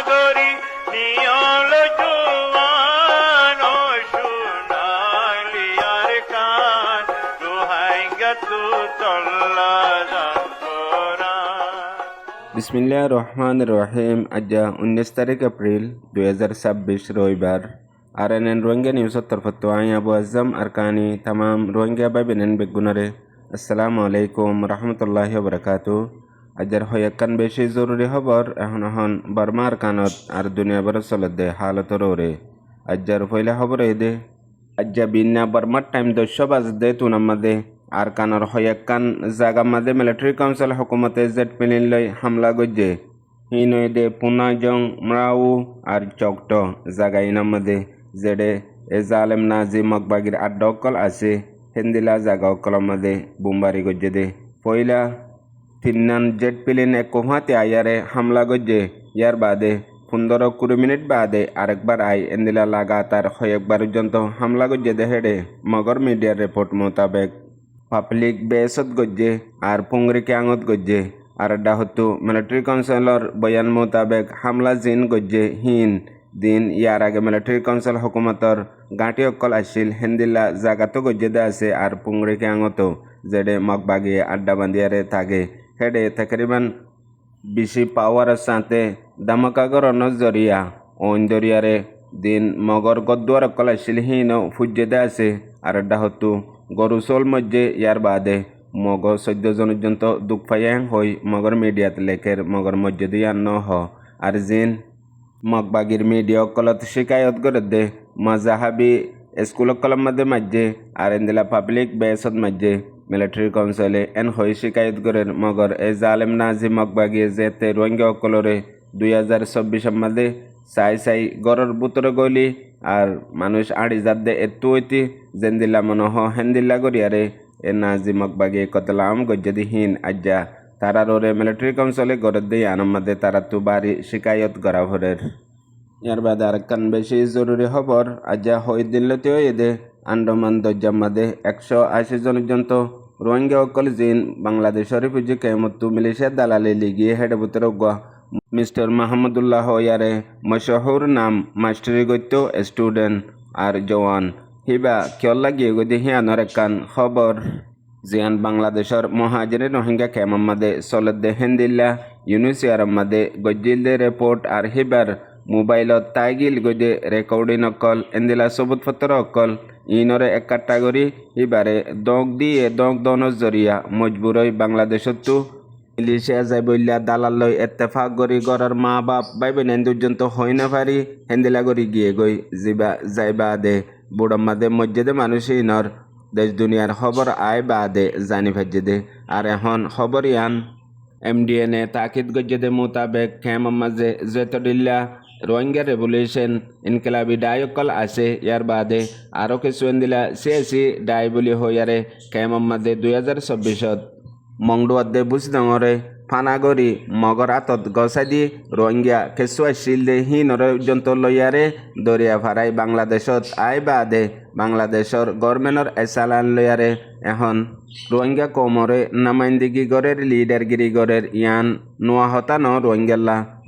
গরি নিয়ল জুয়ান ও শুনালি আর কান দোহাই গতু চল্লা বিসমিল্লাহ রহমান রহিম। আজ 19 তারিখ এপ্রিল 2026 রবিবার। RNN রোহিঙ্গা নিউজের তরফত আই আবু আজম আরকানি তামাম রোহিঙ্গা ভাই বেনেন বেগুনারে আসসালামু আলাইকুম রহমতুল্লাহি বারাকাতু। আজের হয়াক্কান বেশি জরুরি খবর এখন বর্মা আরকানত আর দুনিয়া ভর চলতে হালতর ওরে। আজের পয়লা খবর এই দে আজ বিন্না বর্মার টাইম 10 বাজতে তুনামাদে আরকানর হয়াক্কান জাগা মাদে মিলিটারি কাউন্সিল হুকুমতে জেট পিলিন লই হামলা গজ্জে হিনইদে পুনাজং মরাউ আর চকট জাগা ইনামাদে জেডে এ জালেম নাজি মকবাগির আড্ডা অকল আছে হেন্দিলা জাগা অকলের মাদে বুমবারি গজ্জে দে পয়লা তিন্নান জেট পিলিন এক কোহাতে আয়ারে হামলা গজ্জে ইয়ার বাদে 15-20 মিনিট বাদে আরেকবার আই এন্দিলা লাগাতার কয়েকবার পর্যন্ত হামলা গজ্জে দে হেডে মগর মিডিয়ার রিপোর্ট মোতাবেক পাবলিক বেসত গজ্জে আর পুংরিকে আঙত গজ্জে আর ডাহতু মিলিটারি কাউন্সিলর বয়ান মোতাবেক হামলা জিন গজ্জে হিন দিন ইয়ার আগে মিলিটারি কাউন্সিল হুকুমতর গাঁটি অকল আসিল হেন্দিল্লা জাগাতো গজ্জে দে আছে আর পুংরিকে আঙতো যেডে মগবাগিয়ে আড্ডা বান্দিয়ারে থাকে হেডে তকরিবান বেশি পাওয়ারের সাথে দামাকাগর নজরিয়া ওন দরিয়ারে দিন মগর গদ্দুয়ার অকল আসিল হিন ফুজ্জে দে আছে আর ডাহতু গরু সোল মধ্যে ইয়ার বাদে মগ 14 জন পর্যন্ত দুঃখ পাইয়াং হই মগর মিডিয়াত লেখের মগর মধ্যে দিয়ে ন হ আর জিন মগবাগির মিডিয়া কলত শিকায়ত করে দে মজাহাবি স্কুল কলম মধ্যে মাঝে আর এন্দিলা পাবলিক বেসত মাঝে মিলিটারি কাউন্সিলে এন হই শিকায়ত করে মগর এ জালেম নাজি মগবাগি যেতে রোহিঙ্গা অকলরে 2024 মধ্যে চাই গরর বুতরে গলি আর মানুষ আড়ি যাত দে এতু ঐতি জেন্দিল্লা মনহ হেন্দিল্লা গরিয়ারে এ নাজি মকবাগি কতলাম গজ্জদি হিন আজ্জা তারা রোরে মিলিটারি কাউন্সিলে গরদ দিয়ে আনমাদে তারা তু বাড়ি শিকায়ত করা ভরের। ইয়ার বাদে আরেকখান বেশি জরুরি খবর আজ্জা হই দিল্লতেও এদে আন্ডমান দজ্জামাদে 180 জন পর্যন্ত রোহিঙ্গা অকল জিন বাংলাদেশের রিফিউজি কেমতু মিলিশিয়া দালালি লিগিয়ে হেডে বুতরে গুয়া মিস্টার মাহমুদুল্লাহ ইয়ারে মশহুর নাম মাস্টারি গত্য স্টুডেন্ট আর জওয়ান হিবা কিয় লাগিয়ে গদি হিয়ানোর একখান খবর জিয়ান বাংলাদেশের মহাজির রোহিঙ্গা খেমার মাদে সলদে হেন্দিল্লা ইউনিসিয়ার মাদে গজ্জিলদে রিপোর্ট আর হিবার মোবাইলত তাইগিল গদে রেকর্ডিং অকল এন্দিলা সবুত পত্র অকল ইনরে এক কাটাগরি হিবারে দগ দিয়ে দগ দনর জরিয়া মজবুরই বাংলাদেশতো মিলিশিয়া যাই বললা দালাল লই এত্তেফাক গরি গড়ার মা বাপ ভাই বোন পর্যন্ত হই না পারি হেন্দিলা গরি গিয়ে গই জিবা যাইবা দে বুড়ম মাদে মসজিদে মানুষ ইনর দেশ দুনিয়ার খবর আয় বা দে জানি ভাজ্যে দে আর এখন খবর ইয়ান MDNA তাকিদ গজ্জে দে মোতাবেক খেমার মাঝে জেতডিল্লা রোহিঙ্গা রেভলিউশন ইনকলাবি ডায়কল আছে ইয়ার বাদে আরও কিছু এন্দিলা সিএসি ডাই বলি হইয়ারে খেমার মাঝে 2024 মংডুয়াদে বুঝডঙরে ফানাগরি মগর আতত গছাই দি রোহিঙ্গা কেঁচুয়াই শিল দে হিনরে পর্যন্ত লইয়ারে দরিয়া ভাড়াই বাংলাদেশত আয় বাদে বাংলাদেশর গভর্নমেন্টর এসালান লইয়ারে এখন রোহিঙ্গা কমরে নামাইন্দিগি গড়ের লিডারগিরি গড়ের ইয়ান নোয়া হতান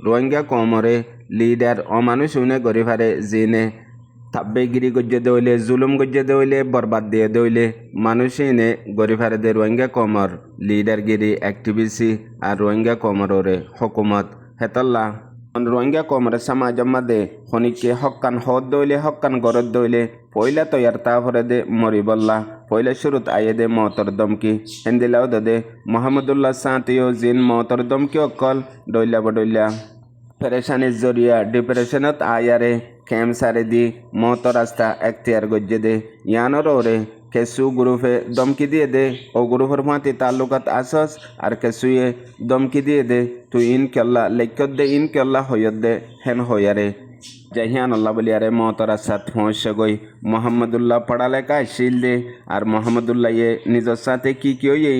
রোহিঙ্গা কমরে লিডার অমানুষ উনে গড়ি ভারে জিনে তাব্বেগিরি গজ্জে দইলে জুলুম গজ্জে দইলে বরবাদ দিয়ে দইলে মানুষই নে গরিফারে দে রোহিঙ্গা কমর লিডারগিরি অ্যাক্টিভিসি আর রোহিঙ্গা কমরে হুকুমত হেতল্লা রোহিঙ্গা কমরে সমাজম্মা দে খনিকে হক্কান হদ দইলে হক্কান গরদ দইলে পয়লা তৈয়ার তাফরে দে মরিবল্লা পয়লা শুরুত আয়ে দে মতর দমকি হেন্দিলাও দে মোহাম্মদুল্লাহ সাঁতিও জিন মতর দমকি অকল দইলা বডইলা পেরেশানির জরিয়া ডিপ্রেশনত আয়ারে খেম সারে দি মত রাস্তা এখতিয়ার গজ্জে দে ইয়ানোর ওরে কেসু গ্রুপে দমকি দিয়ে দে ও গ্রুপের মাতি তাল্লুকাত আসস আর কেসুয়ে দমকি দিয়ে দে তুই ইন কেল্লা লেখ্যত দে ইন কেল্লা হইয়ত দে হেন হইয়ারে জাহিয়ান আল্লাহ বলিয়ারে মত রাস্তাত পৌঁছে গই মোহাম্মদুল্লাহ পড়ালেখা শিল দে আর মোহাম্মদুল্লাহ ইয়ে নিজের সাথে কি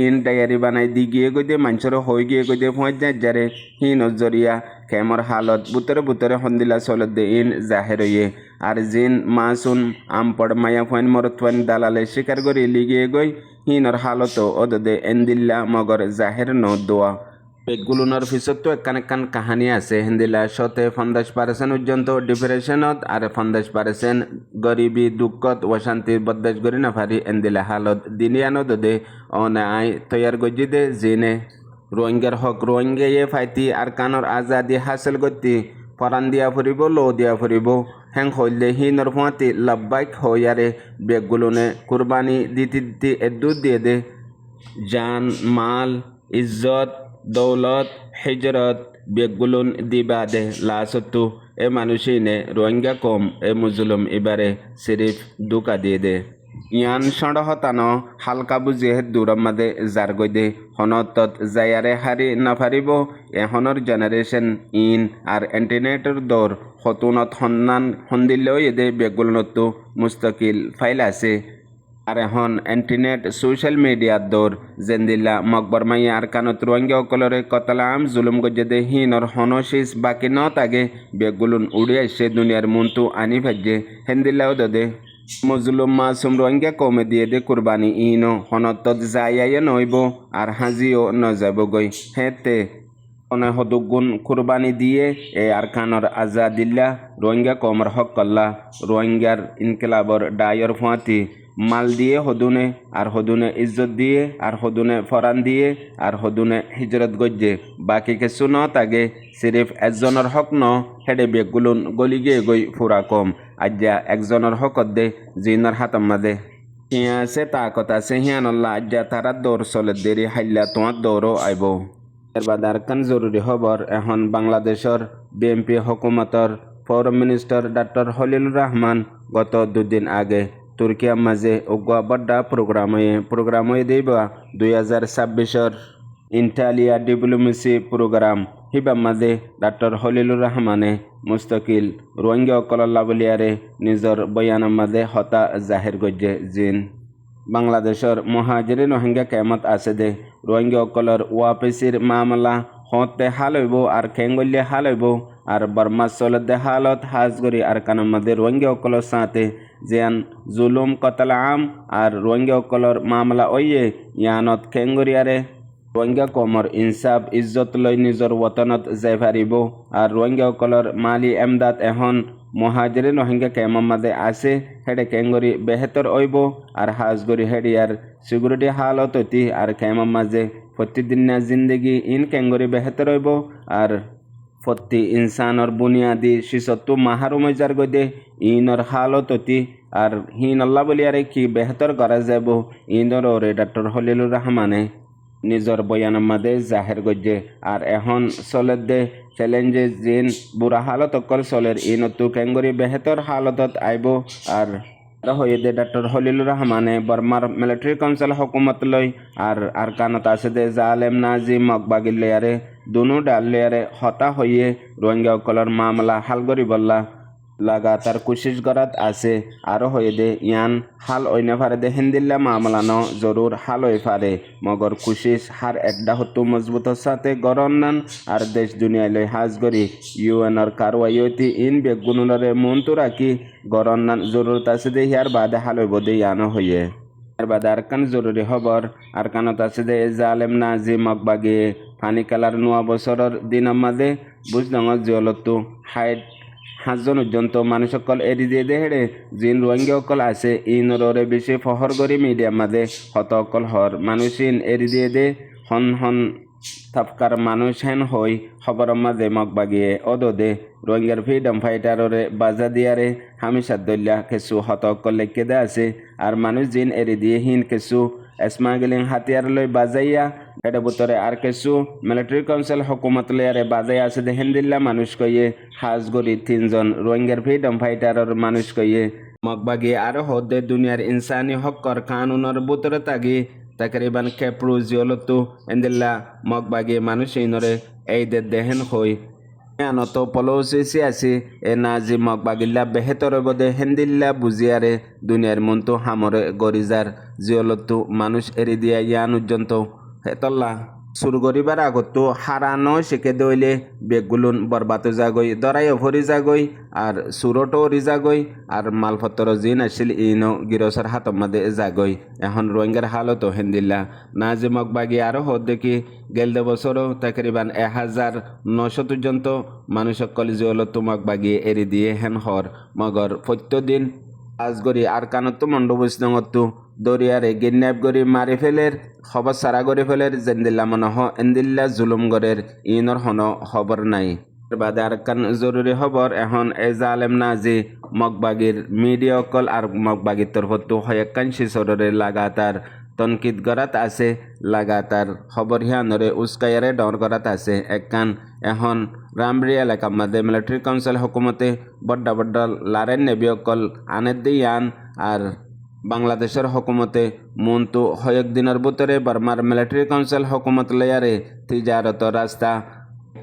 ইন ডায়েরি বানাই দি গিয়ে গই দে মানুষের হয়ে গিয়ে গই দে পৌঁছ যায় যারে হিন জরিয়া খেমর হালত বুতরে হন্দিলা চলত দে ইন জাহের ইয়ে আর জিন মাসুন আমপড় মায়া ফোন মরতফান দালালে শিকার করি লিগিয়ে গই হিনর হালত ওদে এন্দিল্লা মগর জাহের ন দোয়া বেগগুলোর পিছতো একখান কাহানি আছে হিন্দিলা শতে 50% পর্যন্ত ডিপ্রেশনত আর 50% গরিবি দুঃখত অশান্তির বদাস করি না পারি এন্দিলা হালত দিনিয়ানো দে অনে আই তৈয়ার গজি দে জিনে রোহিঙ্গার হক রোহিঙ্গায়ে ফাইতি আর কানর আজাদি হাসিল করতি পরান দিয়া ফুরিব লো দিয়া ফুরিব হ্যাং হইলে হিনর ফুঁয়াতি লাভবাইক হইয়ারে বেগগুলোনে কুরবানি দিতে দিতে এদুত দিয়ে দে জান মাল ইজ্জত দৌলত হিজরত বেগগুলুন দিবা দে লাসতু এ মানুষইনে রোহিঙ্গা কম এ মুজলুম এবারে সিরিফ দুকা দিয়ে দে ইয়ান সড়হতানো হালকা বুঝে দূরম মাদে জারগৈ দে হনতত জায়ারে হারি নাফারিব এহনর জেনারেশন ইন আর ইন্টারনেটের দৌর হতুনত সন্ধান সন্দিলেও এদে বেগগুলনতো মুস্তকিল ফাইল আছে আর এখন ইন্টারনেট সোশ্যাল মিডিয়ার দৌর জেন্দিল্লা মকবর মাই আর কানত রোহিঙ্গা অকলরে কতলাম জুলুম গজ্জে হিনর হনশিস বাকি ন তাগে বেগুলুন উড়ে আসছে দুনিয়ার মুন্তু আনি ভাজ্যে হেন্দিল্লাও দে মজলুম মাসুম রোহিঙ্গা কমে দিয়ে দে কুরবানি ইনো হনত যাইয়া নইব আর হাজিও ন যাব গই হেতে অনে হদুগুন কুরবানি দিয়ে এ আর খানর আজাদিল্লা রোহিঙ্গা কমর হক কল্লা রোহিঙ্গার ইনকিলাবর ডায়র ফুঁয়াতি মাল দিয়ে হদুনে আর হদুনে ইজ্জত দিয়ে আর হদুনে ফরান দিয়ে আর হদুনে হিজরত গজ্জে বাকি কিছু ন তাগে সিরিফ একজনের হক ন হেডে বেগগুলুন গলি গিয়ে গই ফুরা কম আজ্জা একজনের হকত দে জিনর হাতম মাদে হিয়া আছে তাকত আছে হিয়ানল্লা আজ্জা তারা দৌড় চলে দেরি হাইল্লা তোমার দৌড়ও আইব এর বাদ আর কান জরুরি খবর এখন বাংলাদেশের বিএনপি হুকুমতর foreign minister doctor Khalilur Rahman গত দুদিন আগে তুর্কিয়ার মাঝে উগ্র বড্ডা প্রোগ্রাম দিবা 2026 ইন্টালিয়া ডিপ্লোমেসি প্রোগ্রাম হিবা মাঝে ডক্টর খলিলুর রহমানে মুস্তকিল রোহিঙ্গা অকল্লা বলিয়ারে নিজের বয়ানের মাঝে হতা জাহির গজ্জে জিন বাংলাদেশের মহাজিরিন রোহিঙ্গা কেমত আছে দে রোহিঙ্গা অকলর ওয়াপিসির মামলা হতে হাল হইব আর খেঙ্গলে হাল হইব আর বর্মা চলতে হালত হাজগরি আর কানের মধ্যে রোহিঙ্গা অকলর সাথে যেন জুলুম কতলা আম আর রোহিঙ্গা অকলর মামলা ওইয়ে ইয়ানত খেঙ্গরিয়ারে রোহিঙ্গা কমর ইনসাফ ইজ্জত লই নিজর ওতনত যাই পারিব আর রোহিঙ্গা অকলর মালি এমদাদ এখন মহাজিরিন রোহিঙ্গা কেমন মাঝে আছে হেডে কেঙ্গরি বেহতর হইব আর হাজগরি হেডিয়ার সিকিউরিটি হালত অতি আর কেমন মাঝে প্রতিদিন জিন্দগি ইন কেঙ্গরি বেহতর হইব আর প্রতি ইনসানর বুনিয়াদি শিশত্তু মাহারু মজার গদে ইনর হালত অতি আর হিন আল্লাহ বলিয়ারে কি বেহতর করা যাব ইনর ওরে ডক্টর খলিলুর রহমানে নিজর বয়ানের মাঝে জাহের গজ্জে আর এখন চলে দে চ্যালেঞ্জে জিন বুড়া হালত অকল চলের ইনতু কেঙ্গরি বেহতর হালতত আইব আর হয়ে দে ডক্টর খলিলুর রহমানে বর্মার মিলিটারি কাউন্সিল হুকুমত লই আর কানত আছে দে জালেম নাজি মকবাগিল লেয়ারে দুনু ডাল লেয়ারে হতা হইয়ে রোহিঙ্গা অকলর মামলা হাল করি বললা লাগাতার কোশিশ করাত আছে আরো হয়ে দে ইয়ান হাল ওইনে পারে দে হিন্দিল্লা মামলা ন জরুর হাল হয়ে পারে মগর কোশিশ হার একটা হতো মজবুত সাথে গরন্নান আর দেশ দুনিয়ায় লই হাজ করি ইউএনর কারওয়াইতি ইন বেগুনুরে মন্তু রাখি গরন্নান জরুরত আছে দে ইয়ার বাদে হাল হইব দে ইয়ানো হইয়ে এর বাদে আর কান জরুরি খবর আর কানত আছে দে জালেম নাজি মকবাগে ফানি কালার 9 বছরের দিনের মাঝে বুঝলঙ জিয়লতো হাইট 5 জন পর্যন্ত মানুষ সকল এড়ি দিয়ে দে হেড়ে জিন রোহিঙ্গা সকল আছে ইনরে বেশি ফহর করি মিডিয়ার মাঝে হত অকল হর মানুষ ইন এড়ি দিয়ে দে হন তাপকার মানুষ হেন হই খবরের মাঝে মকবাগিয়ে অদ দে রোহিঙ্গার ফ্রিডম ফাইটাররে বাজা দিয়ারে হামিশার দলিয়া কিছু হত অকল লেখকে দে আছে আর মানুষ জিন এড়ি দিয়ে হিন কিছু স্মাগলিং হাতিয়ার লই বাজাইয়া এটা ভিতরে আর কিছু মিলিটারি কাউন্সিল হুকুমত লেয়ারে বাজাই আছে দে হিন্দিল্লা মানুষ কইয়ে হাজগরি 3 জন রোহিঙ্গার ফ্রিডম ফাইটারর মানুষ কইয়ে মকবাগি আরো হদে দুনিয়ার ইনসানি হকর কানুনের ভিতরে তাগি তাকরিবান কেপ্রু জিওলতু এন্দিল্লা মকবাগি মানুষ ইনরে এই দেহেন হই আনত পলৌসি আছে এ নাজি মকবাগিল্লা বেহেতর বদে হেন্দিল্লা বুঝিয়ারে দুনিয়ার মন্তু হামরে গরিজার জিওলতু মানুষ এরি দিয়া ইয়ান উজ্জন্ত হেতল্লা শুরু করিবার আগতো হারানো শিখে দইলে বেগগুলুন বরবাতো যাগই দরাইও ভরি যাগই আর সুরটো ওরি যাগই আর মালপত্র জিন আসিল ইনো গিরসর হাতর মাদে যাগই এখন রোহিঙ্গার হালতো হেন্দিল্লা না যে মগবাগি আরো হদ দেখি গেলদে বছরও তাকরিবান 1900 পর্যন্ত মানুষ কলেজে হলো তো মগবাগি এরি দিয়ে হেন হর মগর প্রত্যেকদিন আজগরি আর কানতো মন্ডবস্নগতো দরিয়ারে গিন্নাব গরি মারি ফেলের খবর সারা করে ফেলের জেন্দিল্লা মনহ এন্দিল্লা জুলুম গরের ইনর হন খবর নাই বাদে আর কান জরুরি খবর এখন এ জালেম নাজি মগবাগির মিডিয়া অকল আর মগবাগির তরফতো হয়াক্কান শিশরে লাগাতার তনকিদ গরাত আছে লাগাতার খবর হিয়ানরে উস্কায়ারে ডর গরাত আছে একখান এখন রামরি এলাকা মধ্যে মিলিটারি কাউন্সিল হুকুমতে বড্ডা বড্ডা লারেন নেবি অকল আনের দিয়ান আর বাংলাদেশের হুকুমতে মন্তু হয়েক দিনের ভিতরে বার্মার মিলিটারি কাউন্সিল হুকুমত লয়ারে তিজারত রাস্তা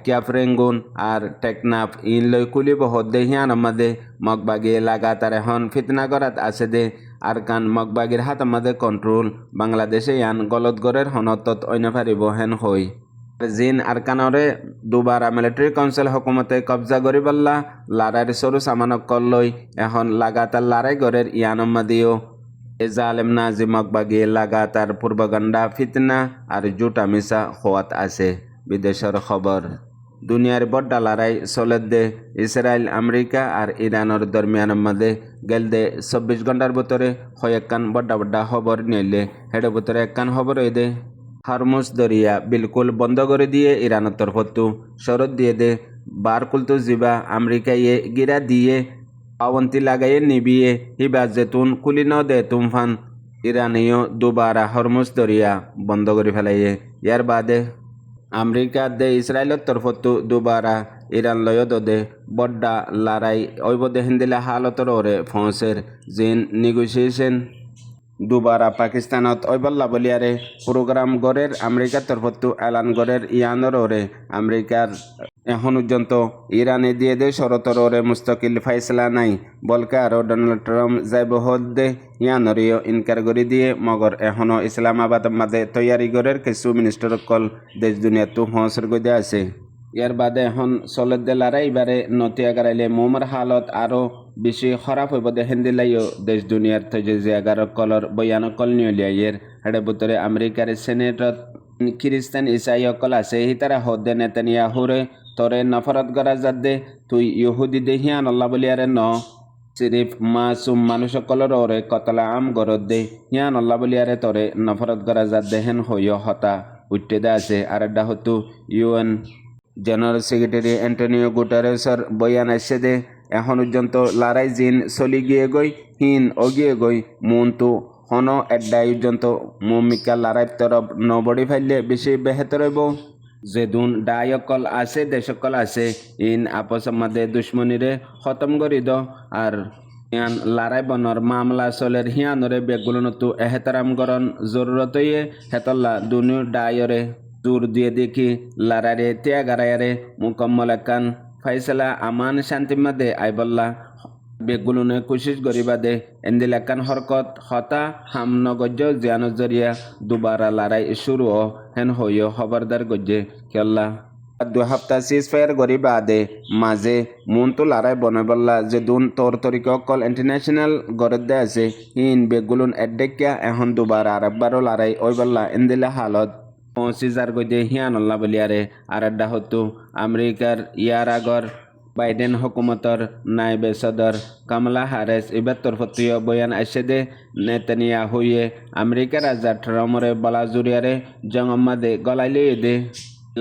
ক্যাফরেঙ্গুন আর টেকনাফ ইন লই কুলিব হদ্দে হিয়ান আমাদে মগবাগি লাগাতার এখন ফিতনা গরাত আছে দে আর কান মগবাগির হাত আমাদে কন্ট্রোল বাংলাদেশে ইয়ান গলতগরের হনতত অন্য পারিব হেন হই জিন আর কানরে দুবারা মিলিটারি কাউন্সিল হুকুমতে কবজা করিবল্লা লারাইর সরু সামানক কল্লই এখন লাগাতার লারাই গরের ইয়ানম্মাদিও এ জালেম নাজি মগবাগি লাগাতার পূর্বগণ্ডা ফিতনা আর জুটা মিশা হওয়াত আছে বিদেশের খবর দুনিয়ার বড্ডা লড়াই চলের দে ইসরায়েল আমেরিকা আর ইরানের দরমিয়ানের মধ্যে গেলদে 24 ঘন্টার ভিতরে কয়েকখান বড্ডা বড্ডা খবর নিলে হেডের ভিতরে একখান খবর হয়ে দে হরমুজ দরিয়া বিলকুল বন্ধ করে দিয়ে ইরানের তরফতো শরৎ দিয়ে দে বারকুলতো জিবা আমেরিকা ইয়ে গিরা দিয়ে পাবন্তি লাগাইয়ে নিবিয়ে হিবা জেতুন কুলি ন দে তুমফান ইরানীয় দুবারা হরমুজ দরিয়া বন্ধ করে ফেলাইয়ে ইয়ার বাদে আমেরিকা দে ইসরায়েলের তরফতো দুবারা ইরান লয় দে বড্ডা লড়াই ওইবদে হিন্দিলা হালতর ওরে ফৌসের জিন নেগোসিয়েশন দুবারা পাকিস্তানত ওইবল্লা বলিয়ারে প্রোগ্রাম গড়ের আমেরিকার তরফতো এলান গড়ের ইয়ানর ওরে আমেরিকার এখন পর্যন্ত ইরানে দিয়ে দে শরতর ওরে মুস্তকিল ফাইসলা নাই বলকে আরও ডোনাল্ড ট্রাম্প যাইব হদ দে ইয়ানরিও ইনকার করে দিয়ে মগর এখনও ইসলামাবাদ মাদে তৈয়ারি গড়ের কিছু মিনিস্টার কল দেশ দুনিয়াতো হসর গদে আছে ইয়ার বাদে এখন চলত দে লড়াই এবারে নতিয়া গাড়াইলে মোমর হালত আরও বেশি খারাপ হইব দেখেন দিলাইও দেশ দুনিয়ার থেকে যে 11 কলর বয়ান কল নিয়ে হেডে ভিতরে আমেরিকার সেনেটত খ্রিস্টান ইসাই অকল আছে হি তারা হদ্দে নেতানিয়াহুরে তরে নফরত করা যাত দে তুই ইহুদি দে হিয়ান আল্লাহ বলিয়ারে ন সিরিফ মাসুম মানুষ সকলের ওরে কতলা আম গরত দে হিয়ান আল্লাহ বলিয়ারে তরে নফরত করা যাত দেহেন হইয় হতা উঠতে দে আছে আর একটা হতো ইউএন জেনারেল সেক্রেটারি অ্যান্টনিও গুটারেসর বয়ান আসছে দে এখন পর্যন্ত লড়াই জিন চলি গিয়ে গই হিন অগিয়ে গই মনতো হন এড্ডাই পর্যন্ত মমিকা লড়াই তরফ নবড়ি ফাইলে বেশি বেহেতর হইব যেদুন ডায়কল আছে দেশকল আছে ইন আপস মাদে দুশ্মনীরে খতম করি দ আর ইয়ান লড়াই বনর মামলা চলের হিয়ানরে বেগুলনতো এহেতারাম করন জরুরত ইয়ে হেতল্লা দুনু ডায়রে জোর দিয়ে দেখি লড়াইরে ত্যাগ গারায়ারে মুকম্মল একান ফাইসলা আমান শান্তি মাদে আইবল্লা বেগুলুনে কোশিশ করিবা দে এন্দিল একান হরকত হতা হামনগজ্য জিয়ান জরিয়া দুবারা লড়াই শুরু হেন হইয় খবরদার গজ্জে কেল্লা 2 হপ্তাহ সিজ ফায়ার গরিবা দে মাঝে মনতো লড়াই বনাবল্লা যে দুন তোর তরিক কল ইন্টারন্যাশনাল গরদ দে আছে হিন বেগুলুন এডেকিয়া এখন দুবারা আরেকবারও লড়াই ওইবল্লা এন্দিলা হালত 25,000 গজে হিয়ান আল্লাহ বলিয়ারে আর আড্ডা হতো আমেরিকার ইয়ার আগর বাইডেন হুকুমতর নাইবে সদর কামলা হ্যারিস এবার তরফতীয় বয়ান আসে দে নেতানিয়াহু হইয়ে আমেরিকার রাজা ট্রাম্পরে বলা জুরিয়ারে জঙ্গমাদে গলাইলে দে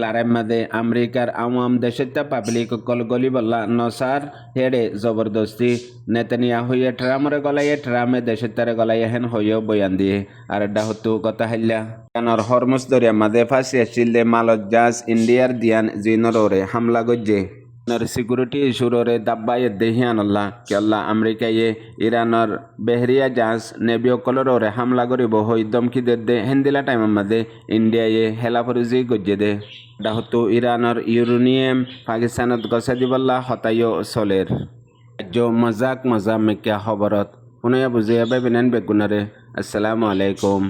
লড়াই মাদে আমেরিকার আওয়াম দেশত্তা পাবলিক কল গলি বল্লা নসার হেডে জবরদস্তি নেতানিয়াহু হইয়ে ট্রাম্পরে গলাইয়ে ট্রাম্পে দেশত্তারে গলাইয়ে হেন হইয়ে বয়ান দিয়ে আর এটা হতো কথা হাইলা কানর হরমুজ দরিয়া মাদে ফাঁসি আসছিল দে মালত জাহাজ ইন্ডিয়ার দিয়ান জিনরে হামলা গজ্জে সিকিউরিটি ইস্যুরে দাব্বাই দেহিয়ান আল্লাহ কি আল্লাহ আমেরিকায়ে ইরানর বেহরিয়া জাহাজ নেভিও কলরে হামলা করিব হই দমকি দে হেন্দিলা টাইমের মাঝে ইন্ডিয়ায়ে হেলাফরুজি গজ্জে দে এটা হতো ইরানর ইউরেনিয়াম পাকিস্তানত গছা দিবল্লা হতাইও চলের রাজ্য মজাক মজা মেকিয়া খবরত শুনাইয়া বুঝিয়া বেবিনেন বেগুনারে আসসালামু আলাইকুম।